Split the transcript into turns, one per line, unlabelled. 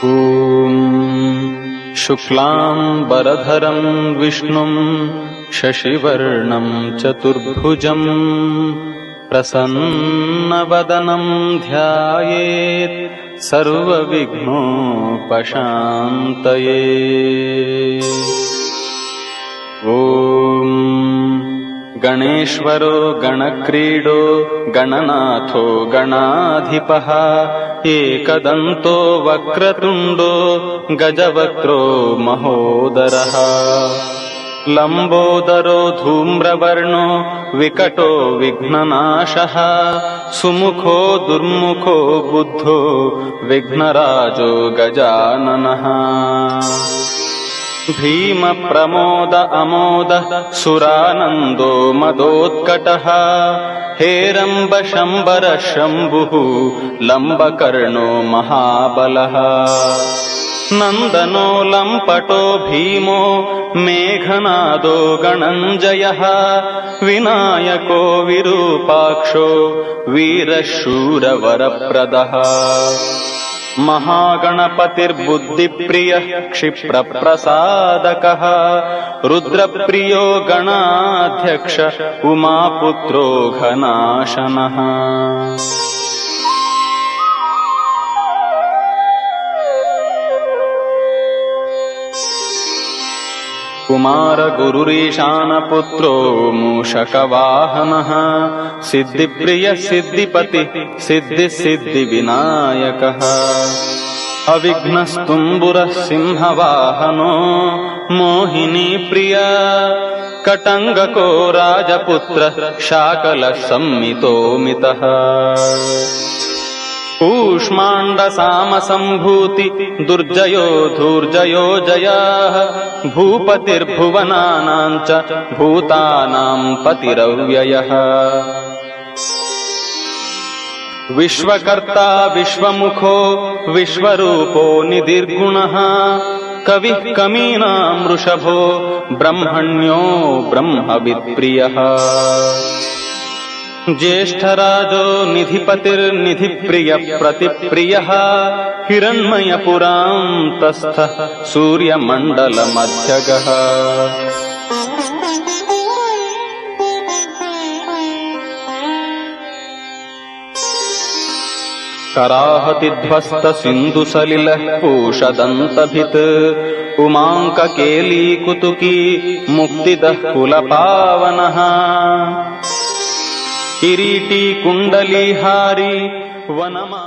ॐ शुक्लाम्बरधरं विष्णुं शशिवर्णं चतुर्भुजं प्रसन्नवदनं ध्यायेत् सर्वविघ्नोपशान्तये। ॐ गणेश्वरो गणक्रीडो गणनाथो गणाधिपः एकदन्तो वक्रतुण्डो गजवक्त्रो महोदरः लम्बोदरो धूम्रवर्णो विकटो विघ्ननाशः सुमुखो दुर्मुखो बुद्धो विघ्नराजो गजाननः भीमप्रमोद अमोद सुरानन्दो मदोत्कटः हेरम्बशम्बर शम्भुः लम्बकर्णो महाबलः नन्दनो लम्पटो भीमो मेघनादो गणञ्जयः विनायको विरूपाक्षो वीरशूरवरप्रदः महागणपतिर्बुद्धिप्रियः क्षिप्रप्रसादकः रुद्रप्रियो गणाध्यक्ष उमापुत्रो घनाशनः कुमारगुरुरीशानपुत्रो मूषकवाहनः सिद्धिप्रियः सिद्धिपतिः सिद्धिविनायकः अविघ्नस्तुम्बुरः सिंहवाहनो मोहिनीप्रिया कटङ्गको राजपुत्रः शाकलः संमितोमितः कूष्माण्डसामसम्भूति दुर्जयो धूर्जयो जयाः भूपतिर्भुवनानां च भूतानां पतिरव्ययः विश्वकर्ता विश्वमुखो विश्वरूपो निधिर्गुणः कविः कवीनां वृषभो ब्रह्मण्यो ब्रह्मवित्प्रियः ज्येष्ठराजो निधिपतिर्निधिप्रियः प्रतिप्रियः हिरण्मयपुरान्तस्थः सूर्यमण्डलमध्यगः कराहतिध्वस्तसिन्धुसलिलः पूषदन्तभित् उमाङ्ककेलीकुतुकी मुक्तिदः कुलपावनः किरीटी कुण्डलीहारी वनमा